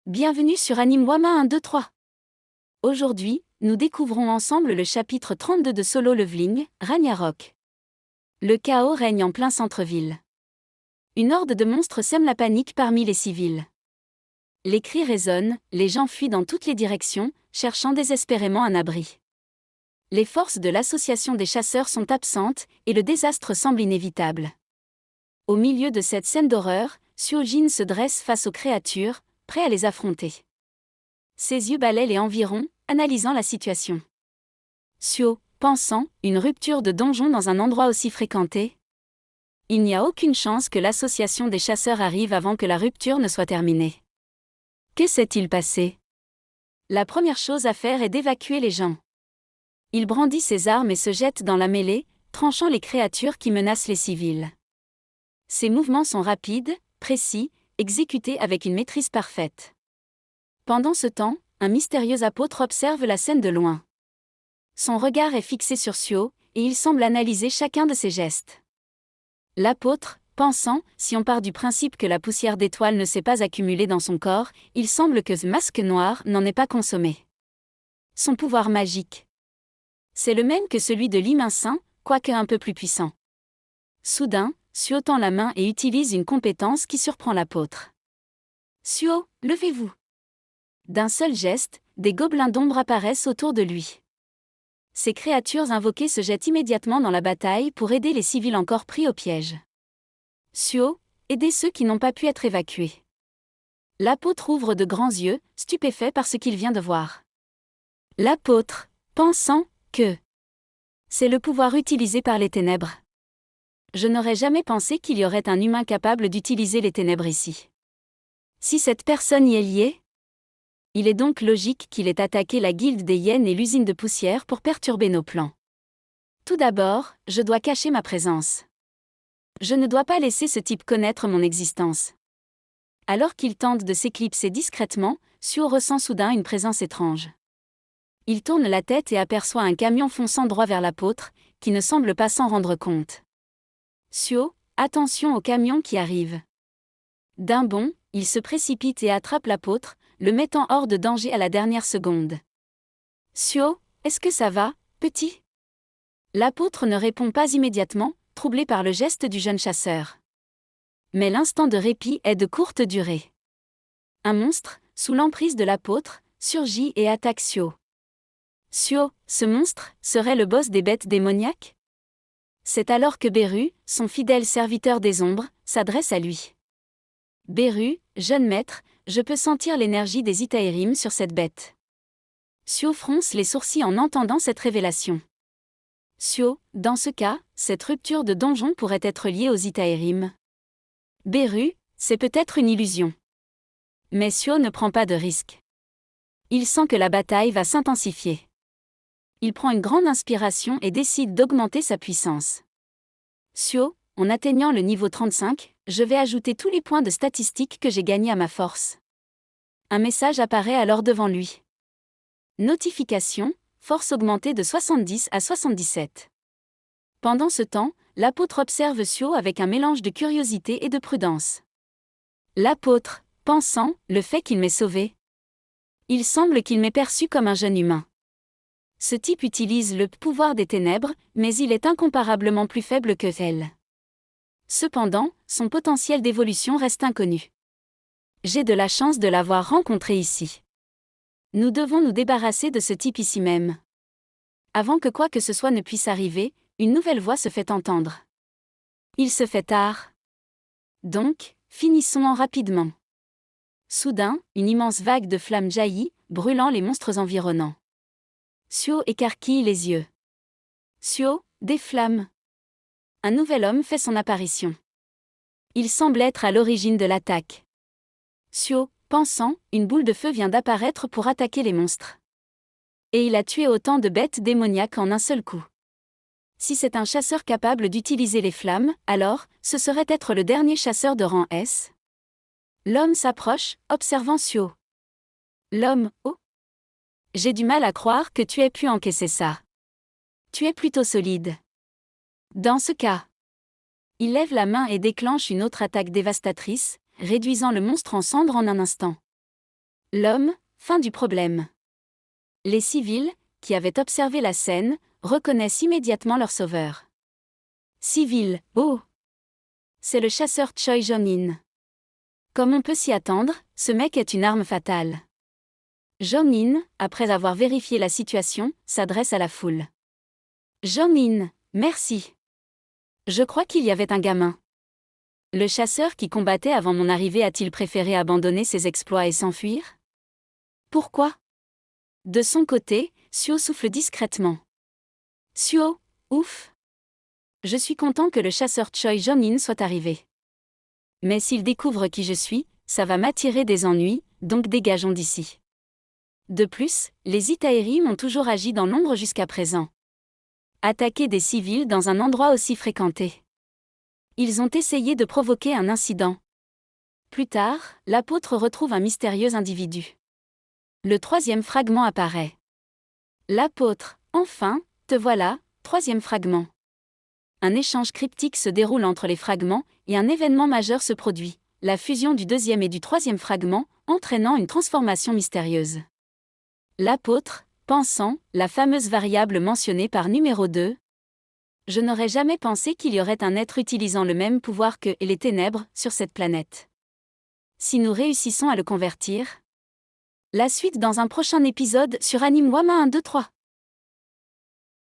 Bienvenue sur Anime Wama 123. Aujourd'hui, nous découvrons ensemble le chapitre 32 de Solo Leveling, Ragnarok. Le chaos règne en plein centre-ville. Une horde de monstres sème la panique parmi les civils. Les cris résonnent, les gens fuient dans toutes les directions, cherchant désespérément un abri. Les forces de l'association des chasseurs sont absentes, et le désastre semble inévitable. Au milieu de cette scène d'horreur, Suojin se dresse face aux créatures, prêt à les affronter. Ses yeux balaient les environs, analysant la situation. Suo, pensant, une rupture de donjon dans un endroit aussi fréquenté. Il n'y a aucune chance que l'association des chasseurs arrive avant que la rupture ne soit terminée. Que s'est-il passé? La première chose à faire est d'évacuer les gens. Il brandit ses armes et se jette dans la mêlée, tranchant les créatures qui menacent les civils. Ses mouvements sont rapides, précis, exécutés avec une maîtrise parfaite. Pendant ce temps, un mystérieux apôtre observe la scène de loin. Son regard est fixé sur Suo, et il semble analyser chacun de ses gestes. L'apôtre, pensant, si on part du principe que la poussière d'étoile ne s'est pas accumulée dans son corps, il semble que ce masque noir n'en est pas consommé. Son pouvoir magique. C'est le même que celui de l'Imminsaint, quoique un peu plus puissant. Soudain, Suo tend la main et utilise une compétence qui surprend l'apôtre. Suo, levez-vous. D'un seul geste, des gobelins d'ombre apparaissent autour de lui. Ces créatures invoquées se jettent immédiatement dans la bataille pour aider les civils encore pris au piège. Suo, aidez ceux qui n'ont pas pu être évacués. L'apôtre ouvre de grands yeux, stupéfait par ce qu'il vient de voir. L'apôtre, pensant que c'est le pouvoir utilisé par les ténèbres. Je n'aurais jamais pensé qu'il y aurait un humain capable d'utiliser les ténèbres ici. Si cette personne y est liée, il est donc logique qu'il ait attaqué la guilde des hyènes et l'usine de poussière pour perturber nos plans. Tout d'abord, je dois cacher ma présence. Je ne dois pas laisser ce type connaître mon existence. Alors qu'il tente de s'éclipser discrètement, Suo ressent soudain une présence étrange. Il tourne la tête et aperçoit un camion fonçant droit vers l'apôtre, qui ne semble pas s'en rendre compte. Suo, attention au camion qui arrive. D'un bond, il se précipite et attrape l'apôtre, le mettant hors de danger à la dernière seconde. Suo, est-ce que ça va, petit? L'apôtre ne répond pas immédiatement, troublé par le geste du jeune chasseur. Mais l'instant de répit est de courte durée. Un monstre, sous l'emprise de l'apôtre, surgit et attaque Suo. Suo, ce monstre, serait le boss des bêtes démoniaques? C'est alors que Beru, son fidèle serviteur des ombres, s'adresse à lui. Beru, jeune maître, je peux sentir l'énergie des Itaerim sur cette bête. Suo fronce les sourcils en entendant cette révélation. Suo, dans ce cas, cette rupture de donjon pourrait être liée aux Itaerim. Beru, c'est peut-être une illusion. Mais Suo ne prend pas de risque. Il sent que la bataille va s'intensifier. Il prend une grande inspiration et décide d'augmenter sa puissance. Suo, en atteignant le niveau 35, je vais ajouter tous les points de statistiques que j'ai gagnés à ma force. Un message apparaît alors devant lui. Notification, force augmentée de 70 à 77. Pendant ce temps, l'apôtre observe Suo avec un mélange de curiosité et de prudence. L'apôtre, pensant, le fait qu'il m'ait sauvé. Il semble qu'il m'ait perçu comme un jeune humain. Ce type utilise le pouvoir des ténèbres, mais il est incomparablement plus faible que elle. Cependant, son potentiel d'évolution reste inconnu. J'ai de la chance de l'avoir rencontré ici. Nous devons nous débarrasser de ce type ici même. Avant que quoi que ce soit ne puisse arriver, une nouvelle voix se fait entendre. Il se fait tard. Donc, finissons-en rapidement. Soudain, une immense vague de flammes jaillit, brûlant les monstres environnants. Suo écarquille les yeux. Suo, des flammes. Un nouvel homme fait son apparition. Il semble être à l'origine de l'attaque. Suo, pensant, une boule de feu vient d'apparaître pour attaquer les monstres. Et il a tué autant de bêtes démoniaques en un seul coup. Si c'est un chasseur capable d'utiliser les flammes, alors, ce serait être le dernier chasseur de rang S. L'homme s'approche, observant Suo. L'homme, oh. J'ai du mal à croire que tu aies pu encaisser ça. Tu es plutôt solide. Dans ce cas, il lève la main et déclenche une autre attaque dévastatrice, réduisant le monstre en cendres en un instant. L'homme, fin du problème. Les civils, qui avaient observé la scène, reconnaissent immédiatement leur sauveur. Civil, oh! C'est le chasseur Choi Jong-in. Comme on peut s'y attendre, ce mec est une arme fatale. Jong-in, après avoir vérifié la situation, s'adresse à la foule. Jong-in, merci. Je crois qu'il y avait un gamin. Le chasseur qui combattait avant mon arrivée a-t-il préféré abandonner ses exploits et s'enfuir? Pourquoi? De son côté, Suo souffle discrètement. Suo, ouf! Je suis content que le chasseur Choi Jong-in soit arrivé. Mais s'il découvre qui je suis, ça va m'attirer des ennuis, donc dégageons d'ici. De plus, les Itaérim ont toujours agi dans l'ombre jusqu'à présent. Attaquer des civils dans un endroit aussi fréquenté. Ils ont essayé de provoquer un incident. Plus tard, l'apôtre retrouve un mystérieux individu. Le troisième fragment apparaît. L'apôtre, enfin, te voilà, troisième fragment. Un échange cryptique se déroule entre les fragments, et un événement majeur se produit, la fusion du deuxième et du troisième fragment, entraînant une transformation mystérieuse. L'apôtre, pensant, la fameuse variable mentionnée par numéro 2. Je n'aurais jamais pensé qu'il y aurait un être utilisant le même pouvoir que les ténèbres sur cette planète. Si nous réussissons à le convertir. La suite dans un prochain épisode sur Anime Wama 1, 2, 3.